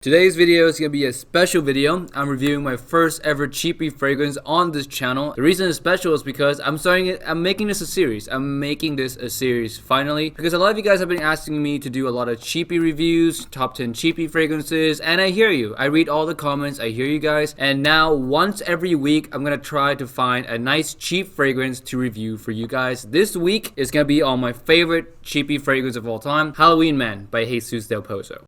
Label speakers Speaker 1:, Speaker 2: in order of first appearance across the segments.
Speaker 1: Today's video is going to be a special video. I'm reviewing my first ever CHEAPIE fragrance on this channel. The reason it's special is because I'm making this a series. I'm making this a series finally because a lot of you guys have been asking me to do a lot of CHEAPIE reviews, top 10 CHEAPIE fragrances, and I hear you. I read all the comments, I hear you guys, and now once every week I'm going to try to find a nice cheap fragrance to review for you guys. This week is going to be on my favorite CHEAPIE fragrance of all time, Halloween Man by Jesus Del Pozo.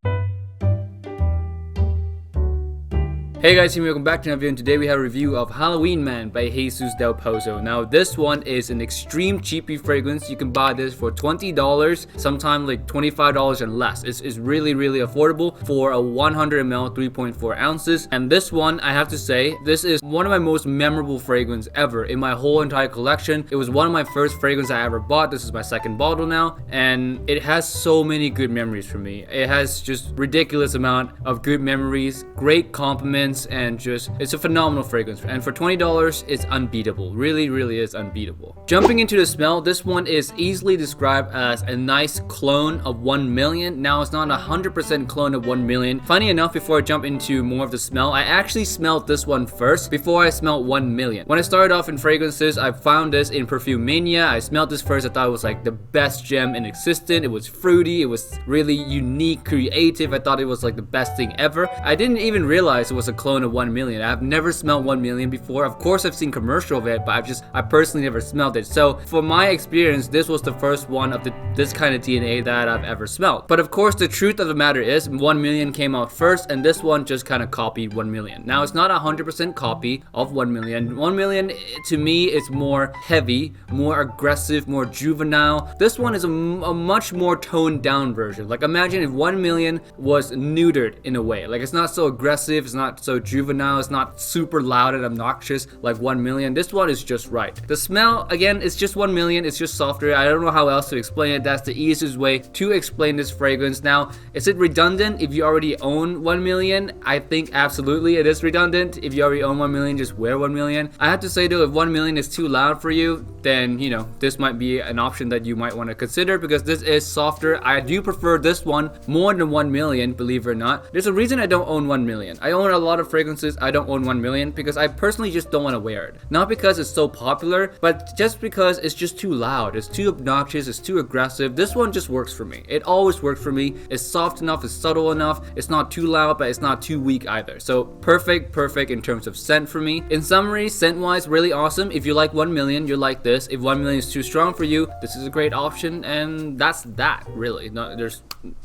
Speaker 1: Hey guys, welcome back to another video, and today we have a review of Halloween Man by Jesus Del Pozo. Now this one is an extreme CHEAPIE fragrance. You can buy this for $20, sometimes like $25 and less. It's really affordable for a 100 ml 3.4 ounces. And this one, I have to say, this is one of my most memorable fragrance ever in my whole entire collection. It was one of my first fragrances I ever bought. This is my second bottle now, and it has so many good memories for me. It has just ridiculous amount of good memories, great compliments, and just it's a phenomenal fragrance, and for $20 it's unbeatable. Really is unbeatable. Jumping into the smell, this one is easily described as a nice clone of 1 million. Now it's not 100% clone of 1 million. Funny enough, before I jump into more of the smell, I actually smelled this one first before I smelled 1 million. When I started off in fragrances, I found this in Perfume Mania. I smelled this first. I thought it was like the best gem in existence. It was fruity, it was really unique, creative. I thought it was like the best thing ever. I didn't even realize it was a clone of 1 million. I've never smelled 1 million before. Of course I've seen commercial of it, but I personally never smelled it. So for my experience, this was the first one of this kind of DNA that I've ever smelled. But of course the truth of the matter is 1 million came out first, and this one just kind of copied 1 million. Now it's not 100% copy of 1 million. 1 million to me is more heavy, more aggressive, more juvenile. This one is a much more toned down version. Like imagine if 1 million was neutered in a way. Like it's not so aggressive, it's not so juvenile, it's not super loud and obnoxious like 1 million. This one is just right. The smell, again, it's just 1 million. It's just softer. I don't know how else to explain it. That's the easiest way to explain this fragrance. Now, is it redundant if you already own 1 million? I think absolutely it is redundant. If you already own 1 million, just wear 1 million. I have to say though, if 1 million is too loud for you, then you know this might be an option that you might want to consider, because this is softer. I do prefer this one more than 1 million, believe it or not. There's a reason I don't own 1 million. I own a lot of fragrances. I don't own 1 million because I personally just don't want to wear it. Not because it's so popular, but just because it's just too loud. It's too obnoxious. It's too aggressive. This one just works for me. It always works for me. It's soft enough. It's subtle enough. It's not too loud, but it's not too weak either. So perfect in terms of scent for me. In summary, scent wise, really awesome. If you like 1 million, you like this. If 1 million is too strong for you, this is a great option, and that's that really.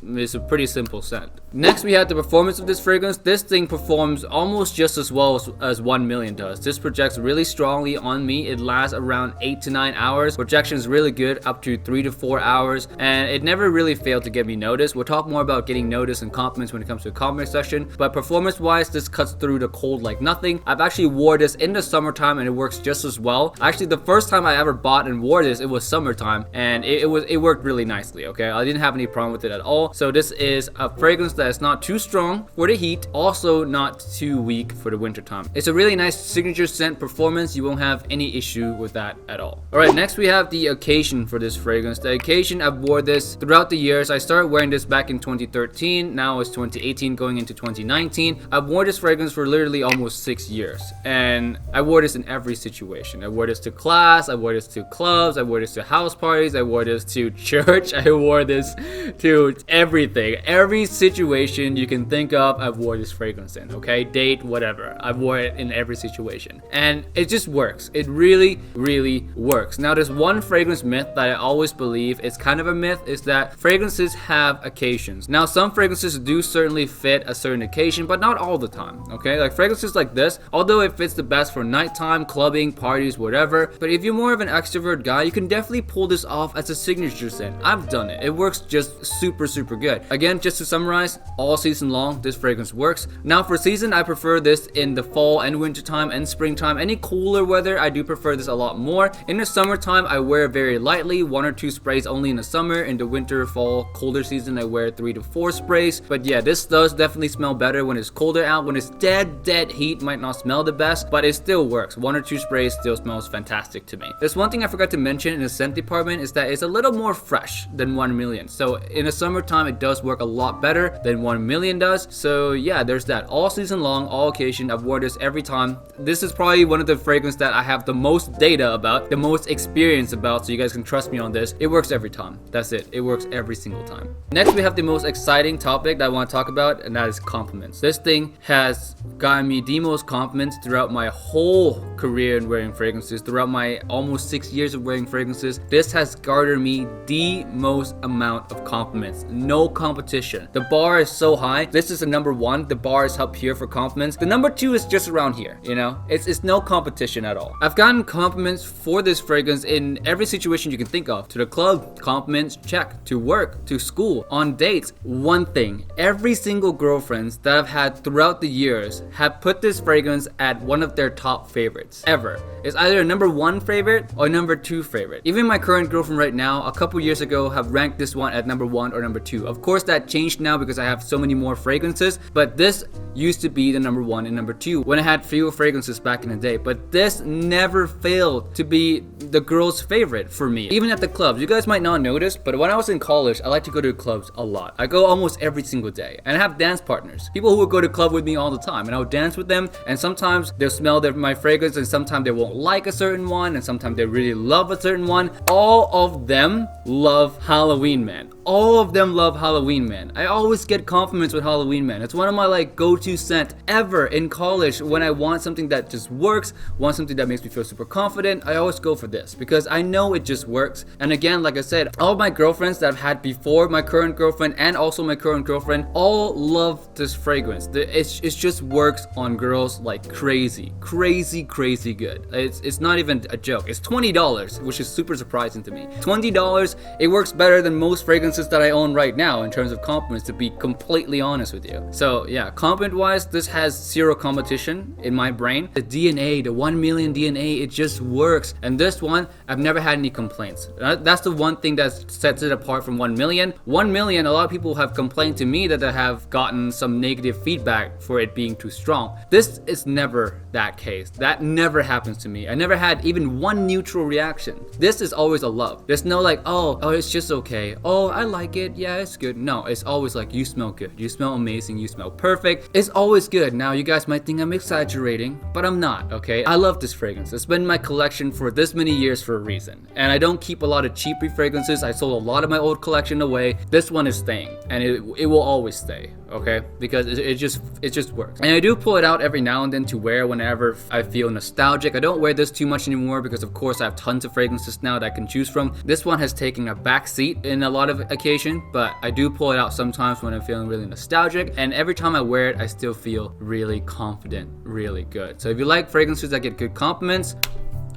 Speaker 1: It's a pretty simple scent. Next, we have the performance of this fragrance. This thing performs almost just as well as 1 million does. This projects really strongly on me. It lasts around 8 to 9 hours. Projection is really good, up to 3 to 4 hours, and it never really failed to get me noticed. We'll talk more about getting noticed and compliments when it comes to a compliment section, but performance wise, this cuts through the cold like nothing. I've actually wore this in the summertime and it works just as well. Actually, the first time I ever bought and wore this, it was summertime, and it worked really nicely. Okay, I didn't have any problem with it at all. So this is a fragrance that is not too strong for the heat, also not too weak for the winter time. It's a really nice signature scent performance. You won't have any issue with that at all. Alright, next we have the occasion for this fragrance. The occasion, I've wore this throughout the years. I started wearing this back in 2013. Now it's 2018 going into 2019. I've worn this fragrance for literally almost 6 years, and I wore this in every situation. I wore this to class, I wore this to clubs, I wore this to house parties, I wore this to church, I wore this to everything. Every situation you can think of, I've wore this fragrance in. Okay, date, whatever, I've wore it in every situation, and it just works. It really works. Now, there's one fragrance myth that I always believe is kind of a myth, is that fragrances have occasions. Now, some fragrances do certainly fit a certain occasion, but not all the time. Okay, like fragrances like this, although it fits the best for nighttime, clubbing, parties, whatever, but if you're more of an extrovert guy, you can definitely pull this off as a signature scent. I've done it. It works just super good. Again, just to summarize, all season long this fragrance works. Now for season, I prefer this in the fall and winter time and springtime. Any cooler weather, I do prefer this a lot more. In the summertime, I wear very lightly, 1 or 2 sprays only in the summer. In the winter, fall, colder season, I wear 3 to 4 sprays. But yeah, this does definitely smell better when it's colder out. When it's dead heat, might not smell the best, but it still works. 1 or 2 sprays still smells fantastic to me. There's one thing I forgot to mention in the scent department, is that it's a little more fresh than 1 million. So in the summer summertime, it does work a lot better than 1 million does. So yeah, there's that. All season long, all occasion, I've worn this every time. This is probably one of the fragrances that I have the most data about, the most experience about, so you guys can trust me on this. It works every time. That's it. It works every single time. Next, we have the most exciting topic that I want to talk about, and that is compliments. This thing has gotten me the most compliments throughout my whole career in wearing fragrances, throughout my almost 6 years of wearing fragrances. This has garnered me the most amount of compliments. No competition. The bar is so high. This is the number one. The bar is up here for compliments. The number two is just around here, you know? It's no competition at all. I've gotten compliments for this fragrance in every situation you can think of. To the club, compliments, check. To work, to school, on dates. One thing, every single girlfriends that I've had throughout the years have put this fragrance at one of their top favorites ever. It's either a number one favorite or number two favorite. Even my current girlfriend right now, a couple years ago, have ranked this one at number one or number two. Of course, that changed now because I have so many more fragrances, but this used to be the number one and number two when I had fewer fragrances back in the day. But this never failed to be the girl's favorite for me. Even at the clubs, you guys might not notice, but when I was in college, I like to go to clubs a lot. I go almost every single day, and I have dance partners, people who would go to club with me all the time, and I would dance with them, and sometimes they'll smell my fragrance, and sometimes they won't like a certain one, and sometimes they really love a certain one. All of them love Halloween Man. All of them love Halloween Man. I always get compliments with Halloween Man. It's one of my like go-to scent ever in college. When I want something that just works, want something that makes me feel super confident, I always go for this because I know it just works. And again, like I said, all my girlfriends that I've had before my current girlfriend and also my current girlfriend all love this fragrance. It just works on girls like crazy good. It's not even a joke. It's $20, which is super surprising to me. $20, it works better than most fragrances that I own right now in terms of compliments, to be completely honest with you. So yeah, compliment wise, this has zero competition in my brain. The DNA, the 1 million DNA, it just works. And this one, I've never had any complaints. That's the one thing that sets it apart from 1 million. 1 million, a lot of people have complained to me that they have gotten some negative feedback for it being too strong. This is never that case. That never happens to me. I never had even one neutral reaction. This is always a love. There's no like, oh, it's just okay. Oh, I like it. Yeah, it's good. No, it's always like, you smell good. You smell amazing. You smell perfect. It's always good. Now, you guys might think I'm exaggerating, but I'm not, okay? I love this fragrance. It's been in my collection for this many years for a reason. And I don't keep a lot of CHEAPIE fragrances. I sold a lot of my old collection away. This one is staying, and it will always stay, okay? Because it just works. And I do pull it out every now and then to wear whenever I feel nostalgic. I don't wear this too much anymore because of course I have tons of fragrances now that I can choose from. This one has taken a back seat in a lot of occasion, but I do pull it out sometimes when I'm feeling really nostalgic, and every time I wear it I still feel really confident, really good. So if you like fragrances that get good compliments,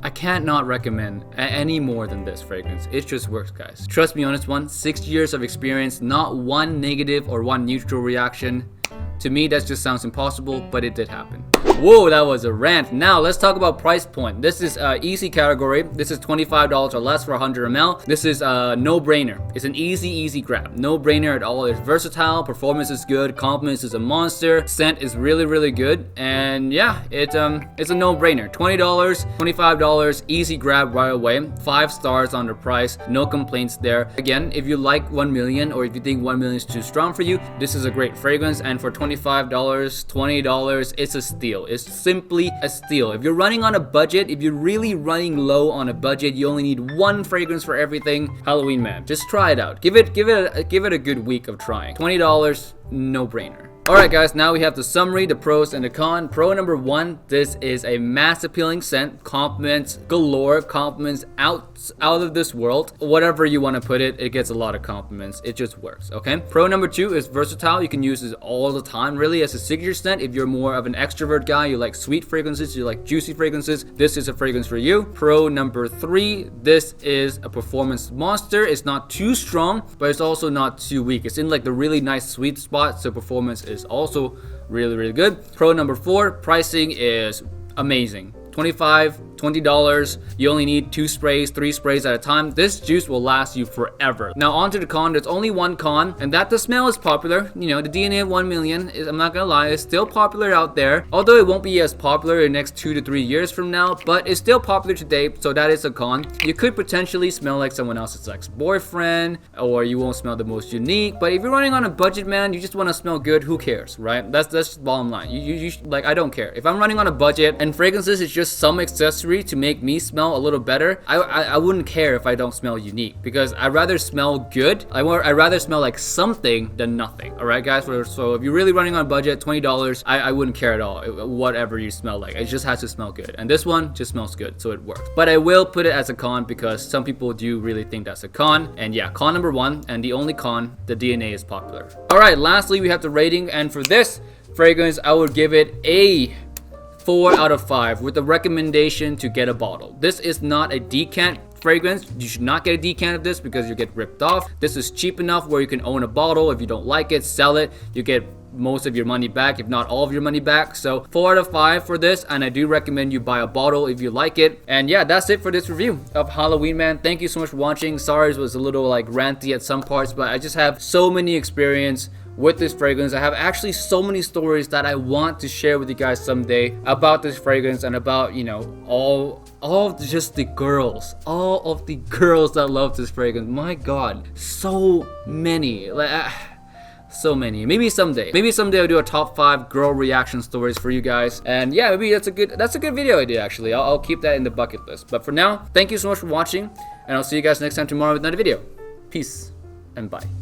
Speaker 1: I can't not recommend any more than this fragrance. It just works, guys. Trust me on this one. 6 years of experience, not one negative or one neutral reaction. To me, that just sounds impossible, but it did happen. Whoa, that was a rant. Now, let's talk about price point. This is easy category. This is $25 or less for 100 ml. This is a no-brainer. It's an easy grab. No-brainer at all. It's versatile, performance is good, compliments is a monster, scent is really good, and yeah, it's a no-brainer. $20, $25, easy grab right away. 5 stars on the price, no complaints there. Again, if you like 1 million or if you think 1 million is too strong for you, this is a great fragrance, and for $25, $20, it's a steal. It's simply a steal. If you're running on a budget, if you're really running low on a budget, you only need one fragrance for everything, Halloween Man. Just try it out. Give it a good week of trying. $20, no brainer. Alright guys, now we have the summary, the pros and the con. Pro number 1, this is a mass appealing scent. Compliments galore, compliments out of this world. Whatever you want to put it, it gets a lot of compliments. It just works, okay? Pro number 2 is versatile. You can use this all the time, really, as a signature scent. If you're more of an extrovert guy, you like sweet fragrances, you like juicy fragrances, this is a fragrance for you. Pro number 3, this is a performance monster. It's not too strong, but it's also not too weak. It's in like the really nice sweet spot, so performance is also really good. Pro number 4, pricing is amazing. $20. You only need 2 sprays, 3 sprays at a time. This juice will last you forever. Now onto the con. There's only one con, and that the smell is popular. You know, the DNA of 1 million is, I'm not gonna lie, it's still popular out there. Although it won't be as popular in the next 2 to 3 years from now, but it's still popular today, so that is a con. You could potentially smell like someone else's ex-boyfriend, or you won't smell the most unique. But if you're running on a budget, man, you just want to smell good, who cares, right? That's the bottom line. Like, I don't care. If I'm running on a budget and fragrances is just some accessory to make me smell a little better, I wouldn't care if I don't smell unique, because I'd rather smell good. I'd rather smell like something than nothing. All right, guys. So if you're really running on a budget, $20, I wouldn't care at all whatever you smell like. It just has to smell good, and this one just smells good, so it works. But I will put it as a con because some people do really think that's a con. And yeah, con number 1 and the only con, the DNA is popular. All right, lastly we have the rating, and for this fragrance I would give it a 4 out of 5 with the recommendation to get a bottle. This is not a decant fragrance. You should not get a decant of this because you get ripped off. This is cheap enough where you can own a bottle. If you don't like it, sell it. You get most of your money back, if not all of your money back. So 4 out of 5 for this, and I do recommend you buy a bottle if you like it. And yeah, that's it for this review of Halloween Man. Thank you so much for watching. Sorry it was a little like ranty at some parts, but I just have so many experience with this fragrance. I have actually so many stories that I want to share with you guys someday about this fragrance, and about, you know, all of just the girls, all of the girls that love this fragrance. My god, so many, like so many. Maybe someday I'll do a top 5 girl reaction stories for you guys. And yeah, maybe that's a good video idea actually. I'll keep that in the bucket list. But for now, thank you so much for watching, and I'll see you guys next time tomorrow with another video. Peace and bye.